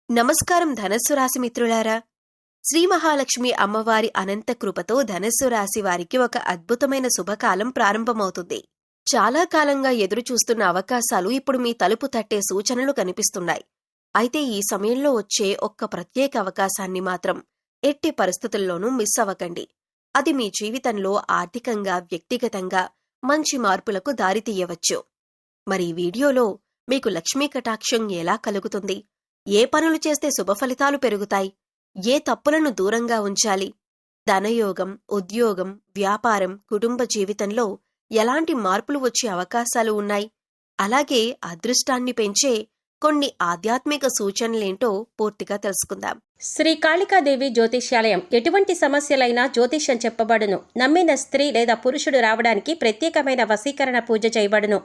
నమస్కారం ధనస్సు రాశి మిత్రులారా. శ్రీ మహాలక్ష్మి అమ్మవారి అనంత కృపతో ధనస్సు రాశి వారికి ఒక అద్భుతమైన శుభకాలం ప్రారంభమవుతుంది. చాలా కాలంగా ఎదురుచూస్తున్న అవకాశాలు ఇప్పుడు మీ తలుపు తట్టే సూచనలు కనిపిస్తున్నాయి. అయితే ఈ సమయంలో వచ్చే ఒక్క ప్రత్యేక అవకాశాన్ని మాత్రం ఎట్టి పరిస్థితుల్లోనూ మిస్ అవ్వకండి. అది మీ జీవితంలో ఆర్థికంగా, వ్యక్తిగతంగా మంచి మార్పులకు దారితీయవచ్చు. మరి ఈ వీడియోలో మీకు లక్ష్మీ కటాక్షం ఎలా కలుగుతుంది, ఏ పనులు చేస్తే శుభఫలితాలు పెరుగుతాయి, ఏ తప్పులను దూరంగా ఉంచాలి, ధనయోగం, ఉద్యోగం, వ్యాపారం, కుటుంబ జీవితంలో ఎలాంటి మార్పులు వచ్చే అవకాశాలు ఉన్నాయి, అలాగే అదృష్టాన్ని పెంచే కొన్ని ఆధ్యాత్మిక సూచనలేంటో పూర్తిగా తెలుసుకుందాం. శ్రీ కాళికాదేవి జ్యోతిష్యాలయం ఎటువంటి సమస్యలైనా జ్యోతిష్యం చెప్పబడును. నమ్మిన స్త్రీ లేదా పురుషుడు రావడానికి ప్రత్యేకమైన వశీకరణ పూజ చేయబడును.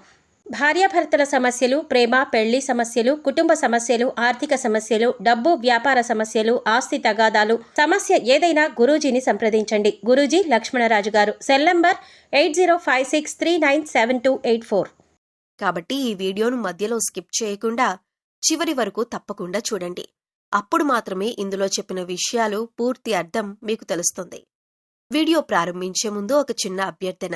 భార్యాభర్తల సమస్యలు, ప్రేమ, పెళ్లి సమస్యలు, కుటుంబ సమస్యలు, ఆర్థిక సమస్యలు, డబ్బు, వ్యాపార సమస్యలు, ఆస్తి తగాదాలు, సమస్య ఏదైనా గురూజీని సంప్రదించండి. గురూజీ లక్ష్మణరాజు గారు. Cell number 8056397284. కాబట్టి ఈ వీడియోను మధ్యలో స్కిప్ చేయకుండా చివరి వరకు తప్పకుండా చూడండి. అప్పుడు మాత్రమే ఇందులో చెప్పిన విషయాలు పూర్తి అర్థం మీకు తెలుస్తుంది. వీడియో ప్రారంభించే ముందు ఒక చిన్న అభ్యర్థన.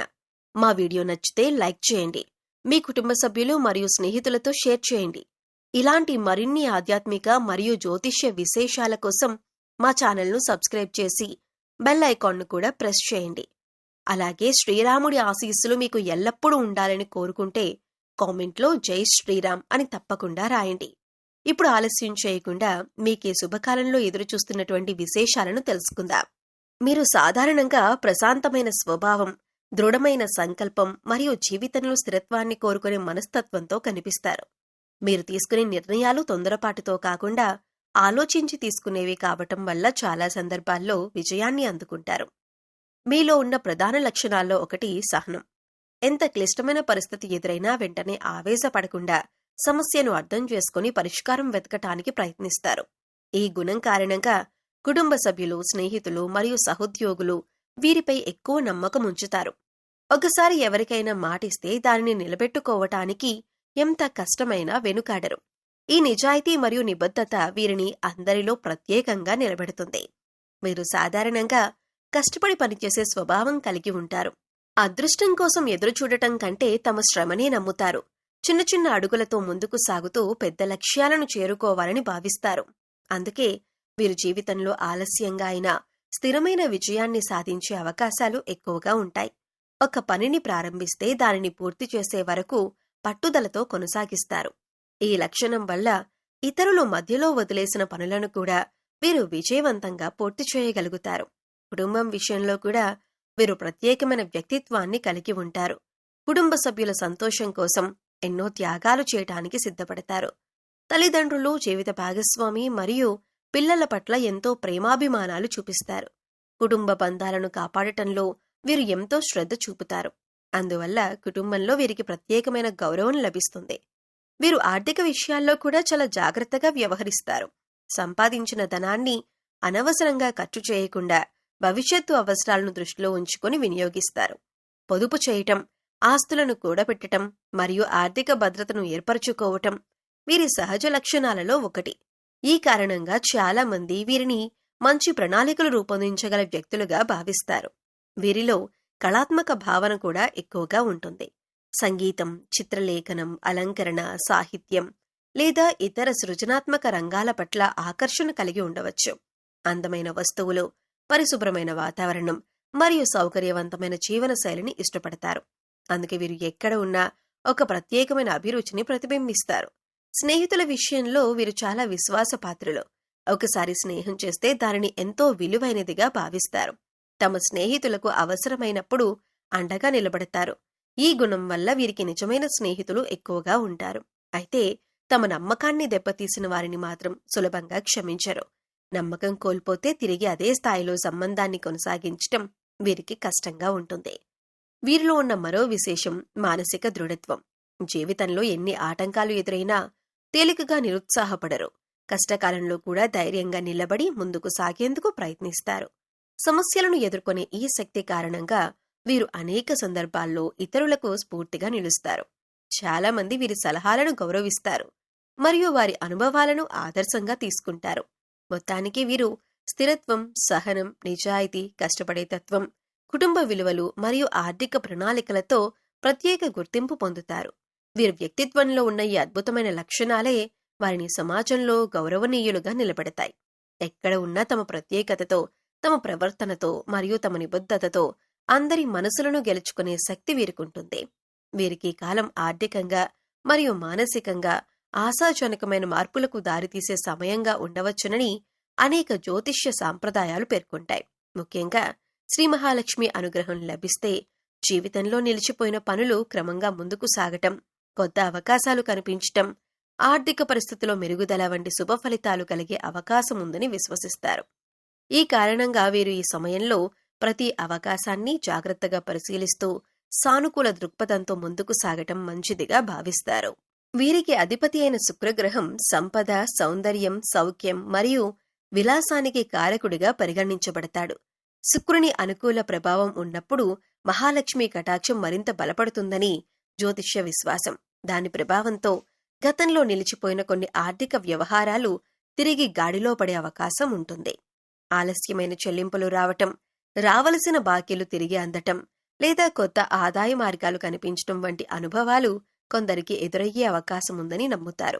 మా వీడియో నచ్చితే లైక్ చేయండి, మీ కుటుంబ సభ్యులు మరియు స్నేహితులతో షేర్ చేయండి. ఇలాంటి మరిన్ని ఆధ్యాత్మిక మరియు జ్యోతిష్య విశేషాల కోసం మా ఛానల్ను సబ్స్క్రైబ్ చేసి బెల్ ఐకాన్ను కూడా ప్రెస్ చేయండి. అలాగే శ్రీరాముడి ఆశీస్సులు మీకు ఎల్లప్పుడూ ఉండాలని కోరుకుంటే కామెంట్లో జై శ్రీరామ్ అని తప్పకుండా రాయండి. ఇప్పుడు ఆలస్యం చేయకుండా మీకే శుభకాలంలో ఎదురుచూస్తున్నటువంటి విశేషాలను తెలుసుకుందాం. మీరు సాధారణంగా ప్రశాంతమైన స్వభావం, దృఢమైన సంకల్పం మరియు జీవితంలో స్థిరత్వాన్ని కోరుకునే మనస్తత్వంతో కనిపిస్తారు. మీరు తీసుకునే నిర్ణయాలు తొందరపాటుతో కాకుండా ఆలోచించి తీసుకునేవి కావటం వల్ల చాలా సందర్భాల్లో విజయాన్ని అందుకుంటారు. మీలో ఉన్న ప్రధాన లక్షణాల్లో ఒకటి సహనం. ఎంత క్లిష్టమైన పరిస్థితి ఎదురైనా వెంటనే ఆవేశపడకుండా సమస్యను అర్థం చేసుకుని పరిష్కారం వెతకటానికి ప్రయత్నిస్తారు. ఈ గుణం కారణంగా కుటుంబ సభ్యులు, స్నేహితులు మరియు సహోద్యోగులు వీరిపై ఎక్కువ నమ్మకం ఉంచుతారు. ఒకసారి ఎవరికైనా మాటిస్తే దానిని నిలబెట్టుకోవటానికి ఎంత కష్టమైనా వెనుకాడరు. ఈ నిజాయితీ మరియు నిబద్ధత వీరిని అందరిలో ప్రత్యేకంగా నిలబెడుతుంది. వీరు సాధారణంగా కష్టపడి పనిచేసే స్వభావం కలిగి ఉంటారు. అదృష్టం కోసం ఎదురుచూడటం కంటే తమ శ్రమనే నమ్ముతారు. చిన్న చిన్న అడుగులతో ముందుకు సాగుతూ పెద్ద లక్ష్యాలను చేరుకోవాలని భావిస్తారు. అందుకే వీరు జీవితంలో ఆలస్యంగా అయినా స్థిరమైన విజయాన్ని సాధించే అవకాశాలు ఎక్కువగా ఉంటాయి. ఒక పనిని ప్రారంభిస్తే దానిని పూర్తి చేసే వరకు పట్టుదలతో కొనసాగిస్తారు. ఈ లక్షణం వల్ల ఇతరులు మధ్యలో వదిలేసిన పనులను కూడా వీరు విజయవంతంగా పూర్తి చేయగలుగుతారు. కుటుంబం విషయంలో కూడా వీరు ప్రత్యేకమైన వ్యక్తిత్వాన్ని కలిగి ఉంటారు. కుటుంబ సభ్యుల సంతోషం కోసం ఎన్నో త్యాగాలు చేయటానికి సిద్ధపడతారు. తల్లిదండ్రులు, జీవిత భాగస్వామి మరియు పిల్లల పట్ల ఎంతో ప్రేమాభిమానాలు చూపిస్తారు. కుటుంబ బంధాలను కాపాడటంలో వీరు ఎంతో శ్రద్ధ చూపుతారు. అందువల్ల కుటుంబంలో వీరికి ప్రత్యేకమైన గౌరవం లభిస్తుంది. వీరు ఆర్థిక విషయాల్లో కూడా చాలా జాగ్రత్తగా వ్యవహరిస్తారు. సంపాదించిన ధనాన్ని అనవసరంగా ఖర్చు చేయకుండా భవిష్యత్తు అవసరాలను దృష్టిలో ఉంచుకొని వినియోగిస్తారు. పొదుపు చేయటం, ఆస్తులను కూడబెట్టటం మరియు ఆర్థిక భద్రతను ఏర్పరచుకోవటం వీరి సహజ లక్షణాలలో ఒకటి. ఈ కారణంగా చాలా మంది వీరిని మంచి ప్రణాళికలు రూపొందించగల వ్యక్తులుగా భావిస్తారు. వీరిలో కళాత్మక భావన కూడా ఎక్కువగా ఉంటుంది. సంగీతం, చిత్రలేఖనం, అలంకరణ, సాహిత్యం లేదా ఇతర సృజనాత్మక రంగాల పట్ల ఆకర్షణ కలిగి ఉండవచ్చు. అందమైన వస్తువులు, పరిశుభ్రమైన వాతావరణం మరియు సౌకర్యవంతమైన జీవన శైలిని ఇష్టపడతారు. అందుకే వీరు ఎక్కడ ఉన్నా ఒక ప్రత్యేకమైన అభిరుచిని ప్రతిబింబిస్తారు. స్నేహితుల విషయంలో వీరు చాలా విశ్వాసపాత్రులు. ఒకసారి స్నేహం చేస్తే దానిని ఎంతో విలువైనదిగా భావిస్తారు. తమ స్నేహితులకు అవసరమైనప్పుడు అండగా నిలబడతారు. ఈ గుణం వల్ల వీరికి నిజమైన స్నేహితులు ఎక్కువగా ఉంటారు. అయితే తమ నమ్మకాన్ని దెబ్బతీసిన వారిని మాత్రం సులభంగా క్షమించరు. నమ్మకం కోల్పోతే తిరిగి అదే స్థాయిలో సంబంధాన్ని కొనసాగించటం వీరికి కష్టంగా ఉంటుంది. వీరిలో ఉన్న మరో విశేషం మానసిక దృఢత్వం. జీవితంలో ఎన్ని ఆటంకాలు ఎదురైనా తేలికగా నిరుత్సాహపడరు. కష్టకాలంలో కూడా ధైర్యంగా నిలబడి ముందుకు సాగేందుకు ప్రయత్నిస్తారు. సమస్యలను ఎదుర్కొనే ఈ శక్తి కారణంగా వీరు అనేక సందర్భాల్లో ఇతరులకు స్ఫూర్తిగా నిలుస్తారు. చాలా మంది వీరి సలహాలను గౌరవిస్తారు. మరియు వారి అనుభవాలను ఆదర్శంగా తీసుకుంటారు. మొత్తానికి వీరు స్థిరత్వం, సహనం, నిజాయితీ, కష్టపడే తత్వం, కుటుంబ విలువలు మరియు ఆర్థిక ప్రణాళికలతో ప్రత్యేక గుర్తింపు పొందుతారు. వీరి వ్యక్తిత్వంలో ఉన్న ఈ అద్భుతమైన లక్షణాలే వారిని సమాజంలో గౌరవనీయులుగా నిలబెడతాయి. ఎక్కడ ఉన్నా తమ ప్రత్యేకతతో, తమ ప్రవర్తనతో మరియు తమ నిబద్ధతతో అందరి మనసులను గెలుచుకునే శక్తి వీరికుంటుంది. వీరికి కాలం ఆర్థికంగా మరియు మానసికంగా ఆశాజనకమైన మార్పులకు దారితీసే సమయంగా ఉండవచ్చునని అనేక జ్యోతిష్య సాంప్రదాయాలు పేర్కొంటాయి. ముఖ్యంగా శ్రీ మహాలక్ష్మి అనుగ్రహం లభిస్తే జీవితంలో నిలిచిపోయిన పనులు క్రమంగా ముందుకు సాగటం, కొత్త అవకాశాలు కనిపించటం, ఆర్థిక పరిస్థితిలో మెరుగుదల వంటి శుభ ఫలితాలు కలిగే అవకాశం ఉందని విశ్వసిస్తారు. ఈ కారణంగా వీరు ఈ సమయంలో ప్రతి అవకాశాన్ని జాగ్రత్తగా పరిశీలిస్తూ సానుకూల దృక్పథంతో ముందుకు సాగటం మంచిదిగా భావిస్తారు. వీరికి అధిపతి అయిన శుక్రగ్రహం సంపద, సౌందర్యం, సౌఖ్యం మరియు విలాసానికి కారకుడిగా పరిగణించబడతాడు. శుక్రుని అనుకూల ప్రభావం ఉన్నప్పుడు మహాలక్ష్మి కటాక్షం మరింత బలపడుతుందని జ్యోతిష్య విశ్వాసం. దాని ప్రభావంతో గతంలో నిలిచిపోయిన కొన్ని ఆర్థిక వ్యవహారాలు తిరిగి గాడిలో పడే అవకాశం ఉంటుంది. ఆలస్యమైన చెల్లింపులు రావటం, రావలసిన బాకీలు తిరిగి అందటం లేదా కొత్త ఆదాయ మార్గాలు కనిపించటం వంటి అనుభవాలు కొందరికి ఎదురయ్యే అవకాశం ఉందని నమ్ముతారు.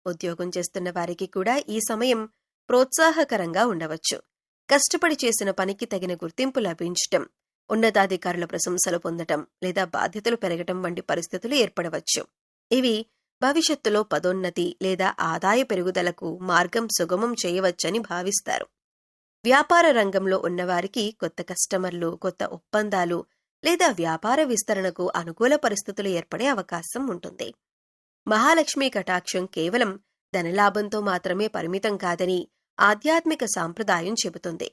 ఉద్యోగం చేస్తున్న వారికి కూడా ఈ సమయం ప్రోత్సాహకరంగా ఉండవచ్చు. కష్టపడి చేసిన పనికి తగిన గుర్తింపు లభించటం, ఉన్నతాధికారుల ప్రశంసలు పొందటం లేదా బాధ్యతలు పెరగటం వంటి పరిస్థితులు ఏర్పడవచ్చు. ఇవి భవిష్యత్తులో పదోన్నతి లేదా ఆదాయ పెరుగుదలకు మార్గం సుగమం చేయవచ్చని భావిస్తారు. వ్యాపార రంగంలో ఉన్నవారికి కొత్త కస్టమర్లు, కొత్త ఒప్పందాలు లేదా వ్యాపార విస్తరణకు అనుకూల పరిస్థితులు ఏర్పడే అవకాశం ఉంటుంది. మహాలక్ష్మి కటాక్షం కేవలం ధనలాభంతో మాత్రమే పరిమితం కాదని ఆధ్యాత్మిక సాంప్రదాయం చెబుతుంది.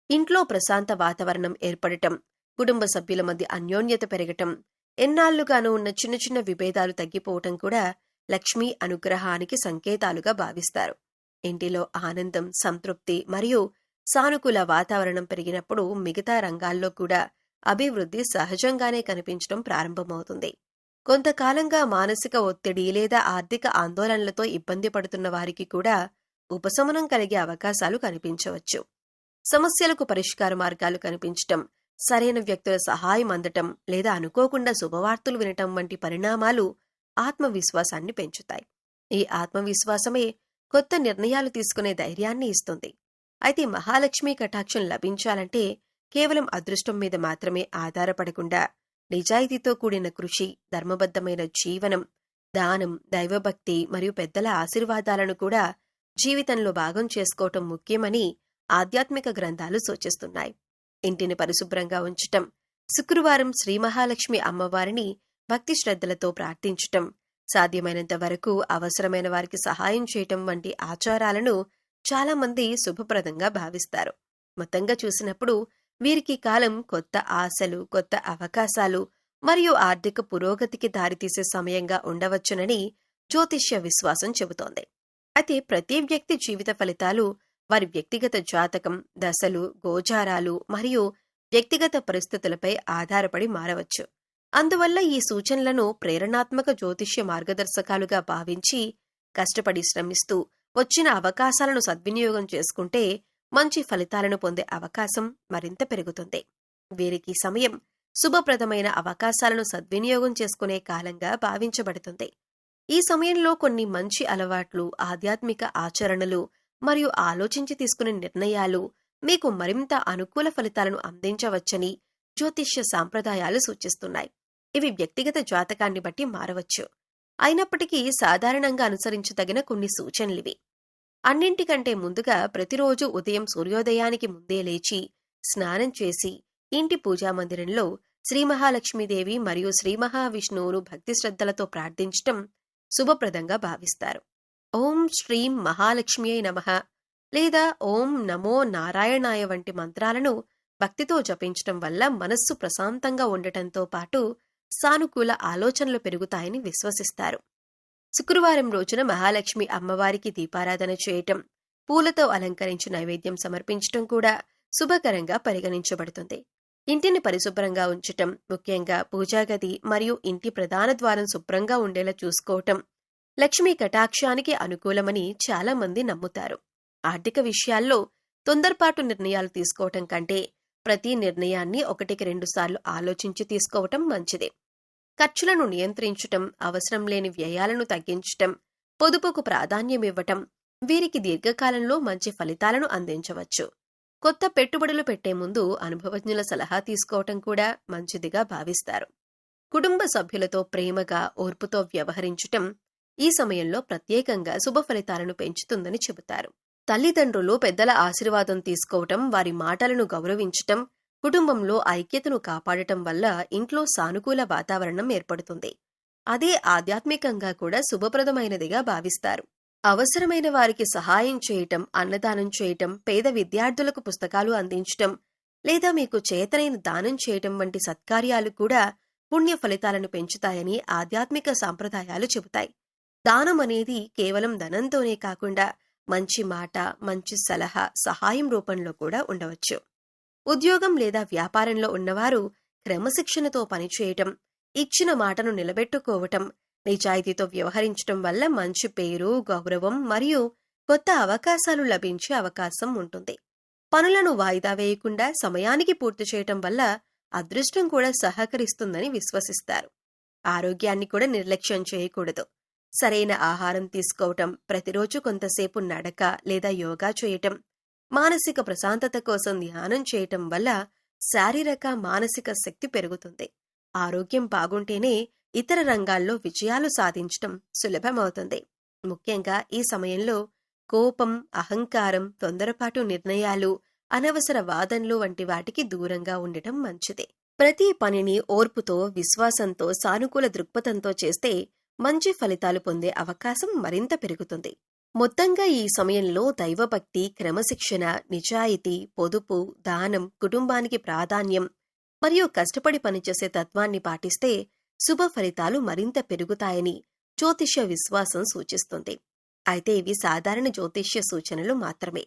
ఇంట్లో ప్రశాంత వాతావరణం ఏర్పడటం, కుటుంబ సభ్యుల మధ్య అన్యోన్యత పెరగటం, ఎన్నాళ్లుగానూ ఉన్న చిన్న చిన్న విభేదాలు తగ్గిపోవటం కూడా లక్ష్మీ అనుగ్రహానికి సంకేతాలుగా భావిస్తారు. ఇంటిలో ఆనందం, సంతృప్తి మరియు సానుకూల వాతావరణం పెరిగినప్పుడు మిగతా రంగాల్లో కూడా అభివృద్ధి సహజంగానే కనిపించడం ప్రారంభమవుతుంది. కొంతకాలంగా మానసిక ఒత్తిడి లేదా ఆర్థిక ఆందోళనలతో ఇబ్బంది పడుతున్న వారికి కూడా ఉపశమనం కలిగే అవకాశాలు కనిపించవచ్చు. సమస్యలకు పరిష్కార మార్గాలు కనిపించటం, సరైన వ్యక్తుల సహాయం అందటం లేదా అనుకోకుండా శుభవార్తలు వినటం వంటి పరిణామాలు ఆత్మవిశ్వాసాన్ని పెంచుతాయి. ఈ ఆత్మవిశ్వాసమే కొత్త నిర్ణయాలు తీసుకునే ధైర్యాన్ని ఇస్తుంది. అయితే మహాలక్ష్మి కటాక్షం లభించాలంటే కేవలం అదృష్టం మీద మాత్రమే ఆధారపడకుండా నిజాయితీతో కూడిన కృషి, ధర్మబద్ధమైన జీవనం, దానం, దైవభక్తి మరియు పెద్దల ఆశీర్వాదాలను కూడా జీవితంలో భాగం చేసుకోవటం ముఖ్యమని ఆధ్యాత్మిక గ్రంథాలు సూచిస్తున్నాయి. ఇంటిని పరిశుభ్రంగా ఉంచటం, శుక్రవారం శ్రీ మహాలక్ష్మి అమ్మవారిని భక్తి శ్రద్ధలతో ప్రార్థించటం, సాధ్యమైనంత వరకు అవసరమైన వారికి సహాయం చేయటం వంటి ఆచారాలను చాలా మంది శుభప్రదంగా భావిస్తారు. మొత్తంగా చూసినప్పుడు వీరికి కాలం కొత్త ఆశలు, కొత్త అవకాశాలు మరియు ఆర్థిక పురోగతికి దారితీసే సమయంగా ఉండవచ్చునని జ్యోతిష్య విశ్వాసం చెబుతోంది. అయితే ప్రతి వ్యక్తి జీవిత ఫలితాలు వారి వ్యక్తిగత జాతకం, దశలు, గోచారాలు మరియు వ్యక్తిగత పరిస్థితులపై ఆధారపడి మారవచ్చు. అందువల్ల ఈ సూచనలను ప్రేరణాత్మక జ్యోతిష్య మార్గదర్శకాలుగా భావించి కష్టపడి శ్రమిస్తూ వచ్చిన అవకాశాలను సద్వినియోగం చేసుకుంటే మంచి ఫలితాలను పొందే అవకాశం మరింత పెరుగుతుంది. వీరికి సమయం శుభప్రదమైన అవకాశాలను సద్వినియోగం చేసుకునే కాలంగా భావించబడుతుంది. ఈ సమయంలో కొన్ని మంచి అలవాట్లు, ఆధ్యాత్మిక ఆచరణలు మరియు ఆలోచించి తీసుకునే నిర్ణయాలు మీకు మరింత అనుకూల ఫలితాలను అందించవచ్చని జ్యోతిష్య సాంప్రదాయాలు సూచిస్తున్నాయి. ఇవి వ్యక్తిగత జాతకాన్ని బట్టి మారవచ్చు. అయినప్పటికీ సాధారణంగా అనుసరించదగిన కొన్ని సూచనలివి. అన్నింటికంటే ముందుగా ప్రతిరోజు ఉదయం సూర్యోదయానికి ముందే లేచి స్నానం చేసి ఇంటి పూజామందిరంలో శ్రీ మహాలక్ష్మీదేవి మరియు శ్రీ మహావిష్ణువును భక్తి శ్రద్ధలతో ప్రార్థించటం శుభప్రదంగా భావిస్తారు. ఓం శ్రీం మహాలక్ష్మియై నమః లేదా ఓం నమో నారాయణాయ వంటి మంత్రాలను భక్తితో జపించటం వల్ల మనస్సు ప్రశాంతంగా ఉండటంతో పాటు సానుకూల ఆలోచనలు పెరుగుతాయని విశ్వసిస్తారు. శుక్రవారం రోజున మహాలక్ష్మి అమ్మవారికి దీపారాధన చేయటం, పూలతో అలంకరించి నైవేద్యం సమర్పించటం కూడా శుభకరంగా పరిగణించబడుతుంది. ఇంటిని పరిశుభ్రంగా ఉంచటం, ముఖ్యంగా పూజాగది మరియు ఇంటి ప్రధాన ద్వారం శుభ్రంగా ఉండేలా చూసుకోవటం, లక్ష్మీ కటాక్షానికి అనుకూలమని చాలా మంది నమ్ముతారు. ఆర్థిక విషయాల్లో తొందరపాటు నిర్ణయాలు తీసుకోవటం కంటే ప్రతి నిర్ణయాన్ని 1-2 సార్లు ఆలోచించి తీసుకోవటం మంచిది. ఖర్చులను నియంత్రించటం, అవసరం లేని వ్యయాలను తగ్గించటం, పొదుపుకు ప్రాధాన్యమివ్వటం వీరికి దీర్ఘకాలంలో మంచి ఫలితాలను అందించవచ్చు. కొత్త పెట్టుబడులు పెట్టే ముందు అనుభవజ్ఞుల సలహా తీసుకోవటం కూడా మంచిదిగా భావిస్తారు. కుటుంబ సభ్యులతో ప్రేమగా, ఓర్పుతో వ్యవహరించటం ఈ సమయంలో ప్రత్యేకంగా శుభ ఫలితాలను పెంచుతుందని చెబుతారు. తల్లిదండ్రులు, పెద్దల ఆశీర్వాదం తీసుకోవటం, వారి మాటలను గౌరవించటం, కుటుంబంలో ఐక్యతను కాపాడటం వల్ల ఇంట్లో సానుకూల వాతావరణం ఏర్పడుతుంది. అదే ఆధ్యాత్మికంగా కూడా శుభప్రదమైనదిగా భావిస్తారు. అవసరమైన వారికి సహాయం చేయటం, అన్నదానం చేయటం, పేద విద్యార్థులకు పుస్తకాలు అందించటం లేదా మీకు చేతనైన దానం చేయటం వంటి సత్కార్యాలు కూడా పుణ్య ఫలితాలను పెంచుతాయని ఆధ్యాత్మిక సాంప్రదాయాలు చెబుతాయి. దానం అనేది కేవలం ధనంతోనే కాకుండా మంచి మాట, మంచి సలహా, సహాయం రూపంలో కూడా ఉండవచ్చు. ఉద్యోగం లేదా వ్యాపారంలో ఉన్నవారు క్రమశిక్షణతో పనిచేయటం, ఇచ్చిన మాటను నిలబెట్టుకోవటం, నిజాయితీతో వ్యవహరించటం వల్ల మంచి పేరు, గౌరవం మరియు కొత్త అవకాశాలు లభించే అవకాశం ఉంటుంది. పనులను వాయిదా వేయకుండా సమయానికి పూర్తి చేయటం వల్ల అదృష్టం కూడా సహకరిస్తుందని విశ్వసిస్తారు. ఆరోగ్యాన్ని కూడా నిర్లక్ష్యం చేయకూడదు. సరైన ఆహారం తీసుకోవటం, ప్రతిరోజు కొంతసేపు నడక లేదా యోగా చేయటం, మానసిక ప్రశాంతత కోసం ధ్యానం చేయటం వల్ల శారీరక, మానసిక శక్తి పెరుగుతుంది. ఆరోగ్యం బాగుంటేనే ఇతర రంగాల్లో విజయాలు సాధించటం సులభమవుతుంది. ముఖ్యంగా ఈ సమయంలో కోపం, అహంకారం, తొందరపాటు నిర్ణయాలు, అనవసర వాదనలు వంటి వాటికి దూరంగా ఉండటం మంచిది. ప్రతి పనిని ఓర్పుతో, విశ్వాసంతో, సానుకూల దృక్పథంతో చేస్తే మంచి ఫలితాలు పొందే అవకాశం మరింత పెరుగుతుంది. మొత్తంగా ఈ సమయంలో దైవభక్తి, క్రమశిక్షణ, నిజాయితీ, పొదుపు, దానం, కుటుంబానికి ప్రాధాన్యం మరియు కష్టపడి పనిచేసే తత్వాన్ని పాటిస్తే శుభ ఫలితాలు మరింత పెరుగుతాయని జ్యోతిష్య విశ్వాసం సూచిస్తుంది. అయితే ఇవి సాధారణ జ్యోతిష్య సూచనలు మాత్రమే.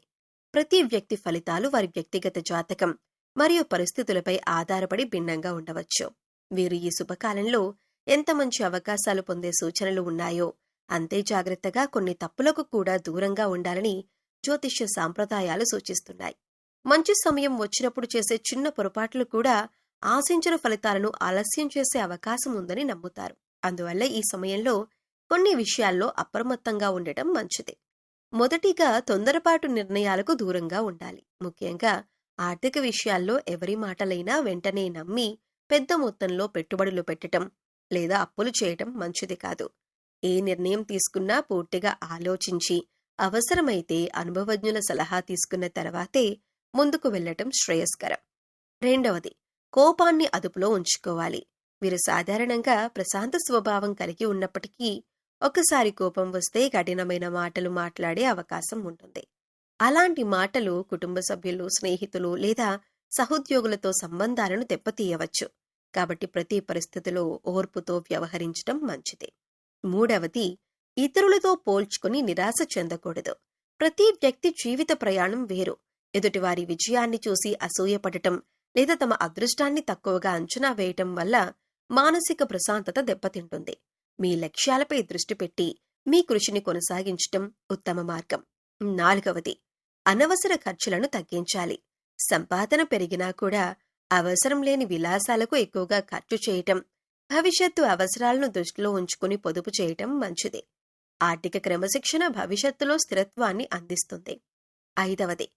ప్రతి వ్యక్తి ఫలితాలు వారి వ్యక్తిగత జాతకం మరియు పరిస్థితులపై ఆధారపడి భిన్నంగా ఉండవచ్చు. వీరు ఈ శుభకాలంలో ఎంత మంచి అవకాశాలు పొందే సూచనలు ఉన్నాయో అంతే జాగ్రత్తగా కొన్ని తప్పులకు కూడా దూరంగా ఉండాలని జ్యోతిష్య సాంప్రదాయాలు సూచిస్తున్నాయి. మంచి సమయం వచ్చినప్పుడు చేసే చిన్న పొరపాట్లు కూడా ఆశించిన ఫలితాలను ఆలస్యం చేసే అవకాశం ఉందని నమ్ముతారు. అందువల్ల ఈ సమయంలో కొన్ని విషయాల్లో అప్రమత్తంగా ఉండటం మంచిది. మొదటిగా తొందరపాటు నిర్ణయాలకు దూరంగా ఉండాలి. ముఖ్యంగా ఆర్థిక విషయాల్లో ఎవరి మాటలైనా వెంటనే నమ్మి పెద్ద మొత్తంలో పెట్టుబడులు పెట్టటం లేదా అప్పులు చేయటం మంచిది కాదు. ఏ నిర్ణయం తీసుకున్నా పూర్తిగా ఆలోచించి, అవసరమైతే అనుభవజ్ఞుల సలహా తీసుకున్న తర్వాతే ముందుకు వెళ్లటం శ్రేయస్కరం. రెండవది, కోపాన్ని అదుపులో ఉంచుకోవాలి. వీరు సాధారణంగా ప్రశాంత స్వభావం కలిగి ఉన్నప్పటికీ ఒకసారి కోపం వస్తే కఠినమైన మాటలు మాట్లాడే అవకాశం ఉంటుంది. అలాంటి మాటలు కుటుంబ సభ్యులు, స్నేహితులు లేదా సహోద్యోగులతో సంబంధాలను దెబ్బతీయవచ్చు. కాబట్టి ప్రతి పరిస్థితిలో ఓర్పుతో వ్యవహరించడం మంచిది. మూడవది, ఇతరులతో పోల్చుకుని నిరాశ చెందకూడదు. ప్రతి వ్యక్తి జీవిత ప్రయాణం వేరు. ఎదుటివారి విజయాన్ని చూసి అసూయపడటం లేదా తమ అదృష్టాన్ని తక్కువగా అంచనా వేయటం వల్ల మానసిక ప్రశాంతత దెబ్బతింటుంది. మీ లక్ష్యాలపై దృష్టి పెట్టి మీ కృషిని కొనసాగించటం ఉత్తమ మార్గం. నాలుగవది, అనవసర ఖర్చులను తగ్గించాలి. సంపాదన పెరిగినా కూడా అవసరం లేని విలాసాలకు ఎక్కువగా ఖర్చు చేయటం, భవిష్యత్తు అవసరాలను దృష్టిలో ఉంచుకుని పొదుపు చేయటం మంచిది. ఆర్థిక క్రమశిక్షణ భవిష్యత్తులో స్థిరత్వాన్ని అందిస్తుంది. ఐదవది,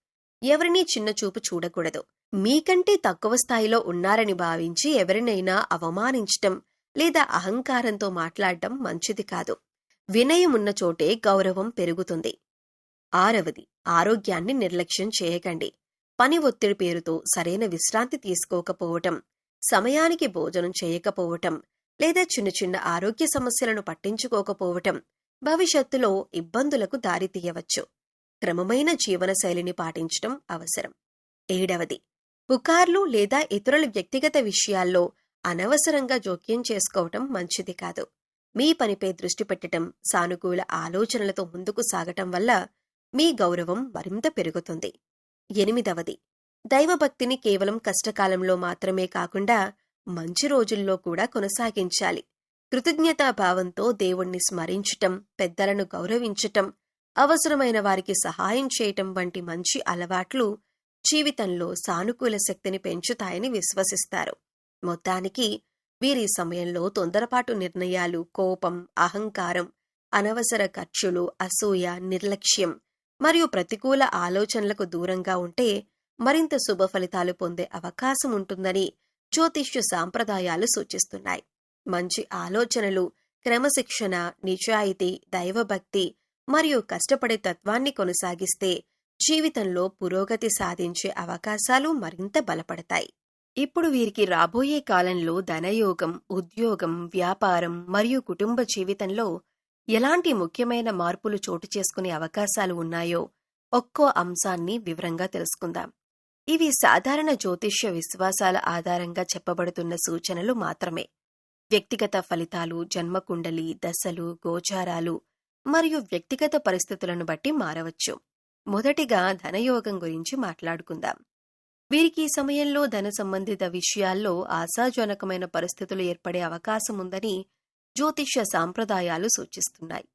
ఎవరినీ చిన్నచూపు చూడకూడదు. మీకంటే తక్కువ స్థాయిలో ఉన్నారని భావించి ఎవరినైనా అవమానించటం లేదా అహంకారంతో మాట్లాడటం మంచిది కాదు. వినయం ఉన్న చోటే గౌరవం పెరుగుతుంది. ఆరవది, ఆరోగ్యాన్ని నిర్లక్ష్యం చేయకండి. పని ఒత్తిడి పేరుతో సరైన విశ్రాంతి తీసుకోకపోవటం, సమయానికి భోజనం చేయకపోవటం లేదా చిన్న చిన్న ఆరోగ్య సమస్యలను పట్టించుకోకపోవటం భవిష్యత్తులో ఇబ్బందులకు దారితీయవచ్చు. క్రమమైన జీవనశైలిని పాటించటం అవసరం. ఏడవది, పుకార్లు లేదా ఇతరుల వ్యక్తిగత విషయాల్లో అనవసరంగా జోక్యం చేసుకోవటం మంచిది కాదు. మీ పనిపై దృష్టి పెట్టటం, సానుకూల ఆలోచనలతో ముందుకు సాగటం వల్ల మీ గౌరవం మరింత పెరుగుతుంది. ఎనిమిదవది, దైవభక్తిని కేవలం కష్టకాలంలో మాత్రమే కాకుండా మంచి రోజుల్లో కూడా కొనసాగించాలి. కృతజ్ఞతాభావంతో దేవుణ్ణి స్మరించటం, పెద్దలను గౌరవించటం, అవసరమైన వారికి సహాయం చేయటం వంటి మంచి అలవాట్లు జీవితంలో సానుకూల శక్తిని పెంచుతాయని విశ్వసిస్తారు. మొత్తానికి వీరి సమయంలో తొందరపాటు నిర్ణయాలు, కోపం, అహంకారం, అనవసర ఖర్చులు, అసూయ, నిర్లక్ష్యం మరియు ప్రతికూల ఆలోచనలకు దూరంగా ఉంటే మరింత శుభ ఫలితాలు పొందే అవకాశం ఉంటుందని జ్యోతిష్య సాంప్రదాయాలు సూచిస్తున్నాయి. మంచి ఆలోచనలు, క్రమశిక్షణ, నిజాయితీ, దైవభక్తి మరియు కష్టపడే తత్వాన్ని కొనసాగిస్తే జీవితంలో పురోగతి సాధించే అవకాశాలు మరింత బలపడతాయి. ఇప్పుడు వీరికి రాబోయే కాలంలో ధనయోగం, ఉద్యోగం, వ్యాపారం మరియు కుటుంబ జీవితంలో ఎలాంటి ముఖ్యమైన మార్పులు చోటు చేసుకునే అవకాశాలు ఉన్నాయో ఒక్కో అంశాన్ని వివరంగా తెలుసుకుందాం. ఇవి సాధారణ జ్యోతిష్య విశ్వాసాల ఆధారంగా చెప్పబడుతున్న సూచనలు మాత్రమే. వ్యక్తిగత ఫలితాలు, జన్మకుండలి, దశలు, గోచారాలు మరియు వ్యక్తిగత పరిస్థితులను బట్టి మారవచ్చు. మొదటిగా ధనయోగం గురించి మాట్లాడుకుందాం. వీరికి ఈ సమయంలో ధన సంబంధిత విషయాల్లో ఆశాజనకమైన పరిస్థితులు ఏర్పడే అవకాశం ఉందని జ్యోతిష్య సాంప్రదాయాలు సూచిస్తున్నాయి.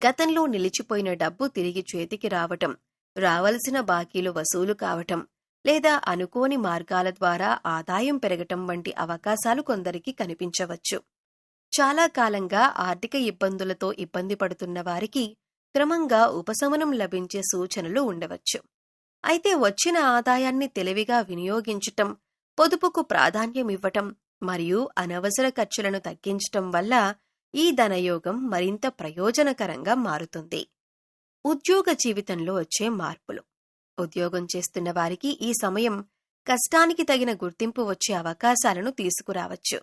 గతంలో నిలిచిపోయిన డబ్బు తిరిగి చేతికి రావటం, రావలసిన బాకీలు వసూలు కావటం లేదా అనుకోని మార్గాల ద్వారా ఆదాయం పెరగటం వంటి అవకాశాలు కొందరికి కనిపించవచ్చు. చాలా కాలంగా ఆర్థిక ఇబ్బందులతో ఇబ్బంది పడుతున్న వారికి క్రమంగా ఉపశమనం లభించే సూచనలు ఉండవచ్చు. అయితే వచ్చిన ఆదాయాన్ని తెలివిగా వినియోగించటం, పొదుపుకు ప్రాధాన్యమివ్వటం మరియు అనవసర ఖర్చులను తగ్గించటం వల్ల ఈ ధనయోగం మరింత ప్రయోజనకరంగా మారుతుంది. ఉద్యోగ జీవితంలో వచ్చే మార్పులు. ఉద్యోగం చేస్తున్న వారికి ఈ సమయం కష్టానికి తగిన గుర్తింపు వచ్చే అవకాశాలను తీసుకురావచ్చు.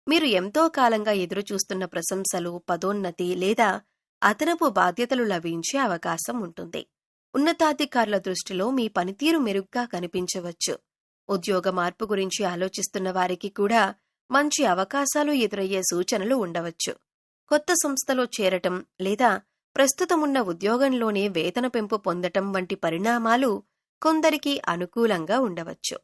మీరు ఎంతో కాలంగా ఎదురుచూస్తున్న ప్రశంసలు, పదోన్నతి లేదా అదనపు బాధ్యతలు లభించే అవకాశం ఉంటుంది. ఉన్నతాధికారుల దృష్టిలో మీ పనితీరు మెరుగ్గా కనిపించవచ్చు. ఉద్యోగ మార్పు గురించి ఆలోచిస్తున్న వారికి కూడా మంచి అవకాశాలు ఎదురయ్యే సూచనలు ఉండవచ్చు. కొత్త సంస్థలో చేరటం లేదా ప్రస్తుతమున్న ఉద్యోగంలోనే వేతన పెంపు పొందటం వంటి పరిణామాలు కొందరికి అనుకూలంగా ఉండవచ్చు.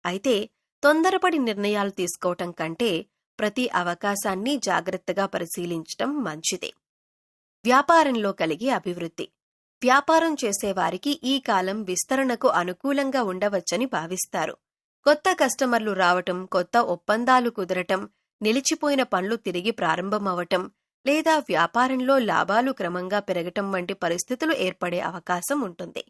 అయితే తొందరపడి నిర్ణయాలు తీసుకోవటం కంటే ప్రతి అవకాశాన్ని జాగ్రత్తగా పరిశీలించటం మంచిదే. వ్యాపారంలో కలిగే అభివృద్ధి. వ్యాపారం చేసేవారికి ఈ కాలం విస్తరణకు అనుకూలంగా ఉండవచ్చని భావిస్తారు. కొత్త కస్టమర్లు రావటం, కొత్త ఒప్పందాలు కుదరటం, నిలిచిపోయిన పనులు తిరిగి ప్రారంభమవటం లేదా వ్యాపారంలో లాభాలు క్రమంగా పెరగటం వంటి పరిస్థితులు ఏర్పడే అవకాశం ఉంటుంది.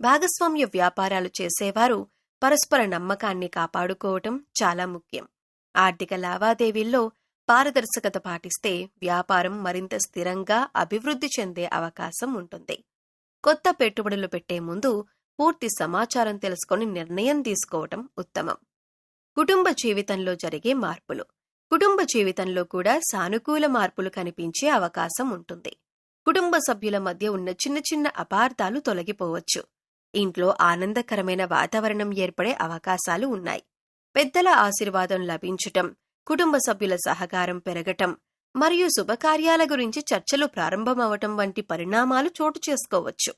భాగస్వామ్య వ్యాపారాలు చేసేవారు పరస్పర నమ్మకాన్ని కాపాడుకోవటం చాలా ముఖ్యం. ఆర్థిక లావాదేవీల్లో పారదర్శకత పాటిస్తే వ్యాపారం మరింత స్థిరంగా అభివృద్ధి చెందే అవకాశం ఉంటుంది. కొత్త పెట్టుబడులు పెట్టే ముందు పూర్తి సమాచారం తెలుసుకొని నిర్ణయం తీసుకోవటం ఉత్తమం. కుటుంబ జీవితంలో జరిగే మార్పులు. కుటుంబ జీవితంలో కూడా సానుకూల మార్పులు కనిపించే అవకాశం ఉంటుంది. కుటుంబ సభ్యుల మధ్య ఉన్న చిన్న చిన్న అపార్థాలు తొలగిపోవచ్చు. ఇంట్లో ఆనందకరమైన వాతావరణం ఏర్పడే అవకాశాలు ఉన్నాయి. పెద్దల ఆశీర్వాదం లభించటం, కుటుంబ సభ్యుల సహకారం పెరగటం మరియు శుభకార్యాల గురించి చర్చలు ప్రారంభమవటం వంటి పరిణామాలు చోటు చేసుకోవచ్చు.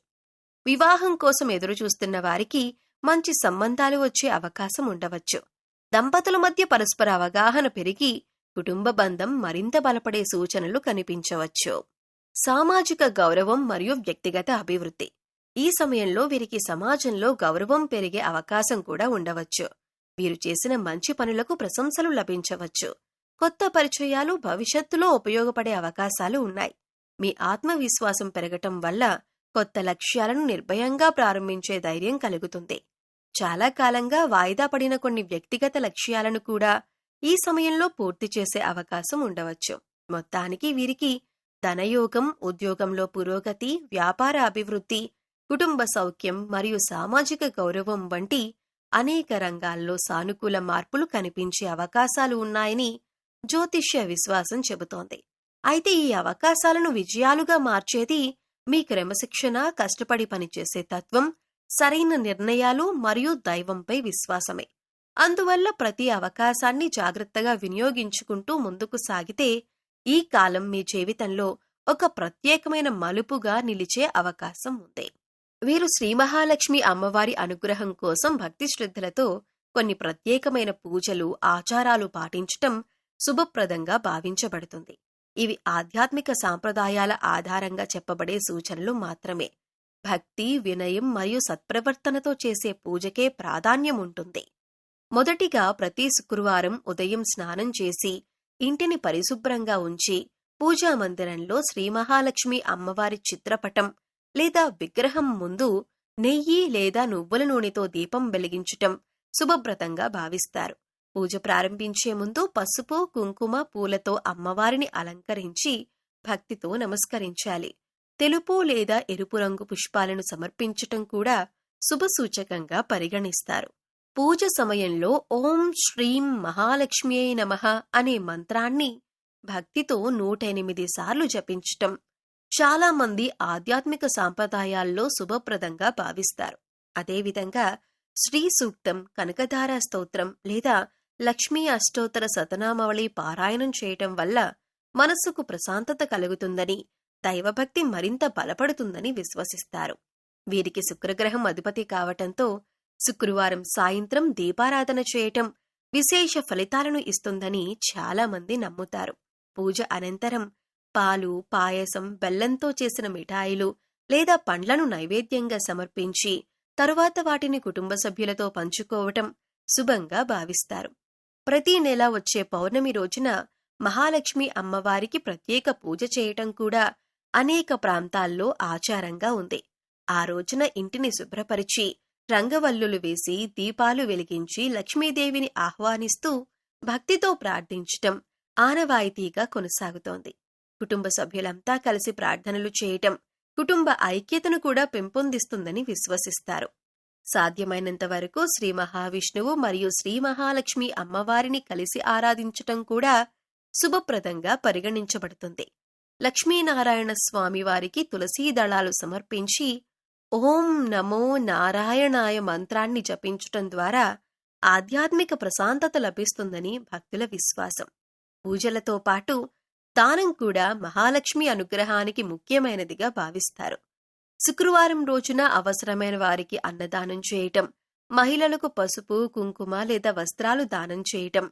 వివాహం కోసం ఎదురుచూస్తున్న వారికి మంచి సంబంధాలు వచ్చే అవకాశం ఉండవచ్చు. దంపతుల మధ్య పరస్పర అవగాహన పెరిగి కుటుంబ బంధం మరింత బలపడే సూచనలు కనిపించవచ్చు. సామాజిక గౌరవం మరియు వ్యక్తిగత అభివృద్ధి. ఈ సమయంలో వీరికి సమాజంలో గౌరవం పెరిగే అవకాశం కూడా ఉండవచ్చు. వీరు చేసిన మంచి పనులకు ప్రశంసలు లభించవచ్చు. కొత్త పరిచయాలు భవిష్యత్తులో ఉపయోగపడే అవకాశాలు ఉన్నాయి. మీ ఆత్మవిశ్వాసం పెరగటం వల్ల కొత్త లక్ష్యాలను నిర్భయంగా ప్రారంభించే ధైర్యం కలుగుతుంది. చాలా కాలంగా వాయిదా పడిన కొన్ని వ్యక్తిగత లక్ష్యాలను కూడా ఈ సమయంలో పూర్తి చేసే అవకాశం ఉండవచ్చు. మొత్తానికి వీరికి ధనయోగం, ఉద్యోగంలో పురోగతి, వ్యాపార అభివృద్ధి, కుటుంబ సౌఖ్యం మరియు సామాజిక గౌరవం వంటి అనేక రంగాల్లో సానుకూల మార్పులు కనిపించే అవకాశాలు ఉన్నాయని జ్యోతిష్య విశ్వాసం చెబుతోంది. అయితే ఈ అవకాశాలను విజయాలుగా మార్చేది మీ క్రమశిక్షణ, కష్టపడి పనిచేసే తత్వం, సరైన నిర్ణయాలు మరియు దైవంపై విశ్వాసమే. అందువల్ల ప్రతి అవకాశాన్ని జాగ్రత్తగా వినియోగించుకుంటూ ముందుకు సాగితే ఈ కాలం మీ జీవితంలో ఒక ప్రత్యేకమైన మలుపుగా నిలిచే అవకాశం ఉంది. వీరు శ్రీ మహాలక్ష్మి అమ్మవారి అనుగ్రహం కోసం భక్తి శ్రద్ధలతో కొన్ని ప్రత్యేకమైన పూజలు, ఆచారాలు పాటించటం శుభప్రదంగా భావించబడుతుంది. ఇవి ఆధ్యాత్మిక సాంప్రదాయాల ఆధారంగా చెప్పబడే సూచనలు మాత్రమే. భక్తి, వినయం మరియు సత్ప్రవర్తనతో చేసే పూజకే ప్రాధాన్యం ఉంటుంది. మొదటిగా ప్రతి శుక్రవారం ఉదయం స్నానం చేసి ఇంటిని పరిశుభ్రంగా ఉంచి పూజా మందిరంలో శ్రీ మహాలక్ష్మి అమ్మవారి చిత్రపటం లేదా విగ్రహం ముందు నెయ్యి లేదా నువ్వుల నూనెతో దీపం వెలిగించటం శుభవ్రతంగా భావిస్తారు. పూజ ప్రారంభించే ముందు పసుపు, కుంకుమ, పూలతో అమ్మవారిని అలంకరించి భక్తితో నమస్కరించాలి. తెలుపు లేదా ఎరుపు రంగు పుష్పాలను సమర్పించటం కూడా శుభసూచకంగా పరిగణిస్తారు. పూజ సమయంలో ఓం శ్రీం మహాలక్ష్మ్యై నమః అనే మంత్రాన్ని భక్తితో 108 సార్లు జపించటం చాలా మంది ఆధ్యాత్మిక సాంప్రదాయాల్లో శుభప్రదంగా భావిస్తారు. అదేవిధంగా శ్రీ సూక్తం, కనకధార స్తోత్రం లేదా లక్ష్మీ అష్టోత్తర శతనామావళి పారాయణం చేయటం వల్ల మనస్సుకు ప్రశాంతత కలుగుతుందని, దైవభక్తి మరింత బలపడుతుందని విశ్వసిస్తారు. వీరికి శుక్రగ్రహం అధిపతి కావటంతో శుక్రవారం సాయంత్రం దీపారాధన చేయటం విశేష ఫలితాలను ఇస్తుందని చాలామంది నమ్ముతారు. పూజ అనంతరం పాలు, పాయసం, బెల్లంతో చేసిన మిఠాయిలు లేదా పండ్లను నైవేద్యంగా సమర్పించి తరువాత వాటిని కుటుంబ సభ్యులతో పంచుకోవటం శుభంగా భావిస్తారు. ప్రతి నెల వచ్చే పౌర్ణమి రోజున మహాలక్ష్మి అమ్మవారికి ప్రత్యేక పూజ చేయటం కూడా అనేక ప్రాంతాల్లో ఆచారంగా ఉంది. ఆ రోజున ఇంటిని శుభ్రపరిచి రంగవల్లులు వేసి దీపాలు వెలిగించి లక్ష్మీదేవిని ఆహ్వానిస్తూ భక్తితో ప్రార్థించటం ఆనవాయితీగా కొనసాగుతోంది. కుటుంబ సభ్యులంతా కలిసి ప్రార్థనలు చేయటం కుటుంబ ఐక్యతను కూడా పెంపొందిస్తుందని విశ్వసిస్తారు. సాధ్యమైనంత వరకు శ్రీ మహావిష్ణువు మరియు శ్రీ మహాలక్ష్మి అమ్మవారిని కలిసి ఆరాధించటం కూడా శుభప్రదంగా పరిగణించబడుతుంది. లక్ష్మీనారాయణ స్వామి వారికి తులసీ దళాలు సమర్పించి ఓం నమో నారాయణాయ మంత్రాన్ని జపించటం ద్వారా ఆధ్యాత్మిక ప్రశాంతత లభిస్తుందని భక్తుల విశ్వాసం. పూజలతో పాటు దానం కూడా మహాలక్ష్మి అనుగ్రహానికి ముఖ్యమైనదిగా భావిస్తారు. శుక్రవారం రోజున అవసరమైన వారికి అన్నదానం చేయటం, మహిళలకు పసుపు, కుంకుమ లేదా వస్త్రాలు దానం చేయటం,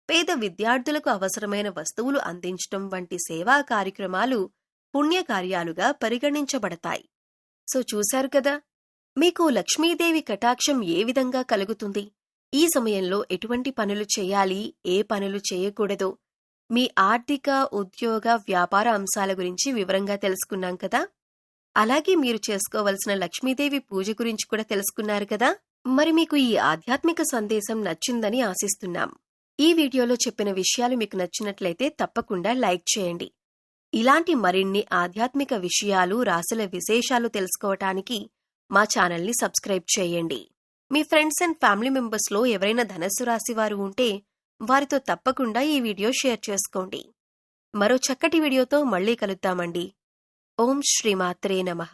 పేద విద్యార్థులకు అవసరమైన వస్తువులు అందించటం వంటి సేవా కార్యక్రమాలు పుణ్యకార్యాలుగా పరిగణించబడతాయి. సో చూశారు కదా, మీకు లక్ష్మీదేవి కటాక్షం ఏ విధంగా కలుగుతుంది, ఈ సమయంలో ఎటువంటి పనులు చేయాలి, ఏ పనులు చేయకూడదు, మీ ఆర్థిక, ఉద్యోగ, వ్యాపార అంశాల గురించి వివరంగా తెలుసుకున్నాం కదా. అలాగే మీరు చేసుకోవలసిన లక్ష్మీదేవి పూజ గురించి కూడా తెలుసుకున్నారు కదా. మరి మీకు ఈ ఆధ్యాత్మిక సందేశం నచ్చిందని ఆశిస్తున్నాం. ఈ వీడియోలో చెప్పిన విషయాలు మీకు నచ్చినట్లయితే తప్పకుండా లైక్ చేయండి. ఇలాంటి మరిన్ని ఆధ్యాత్మిక విషయాలు, రాశుల విశేషాలు తెలుసుకోవటానికి మా ఛానల్ని సబ్స్క్రైబ్ చేయండి. మీ ఫ్రెండ్స్ అండ్ ఫ్యామిలీ మెంబర్స్లో ఎవరైనా ధనస్సు రాశి వారు ఉంటే వారితో తప్పకుండా ఈ వీడియో షేర్ చేసుకోండి. మరో చక్కటి వీడియోతో మళ్ళీ కలుద్దామండి. ఓం శ్రీమాత్రే నమః.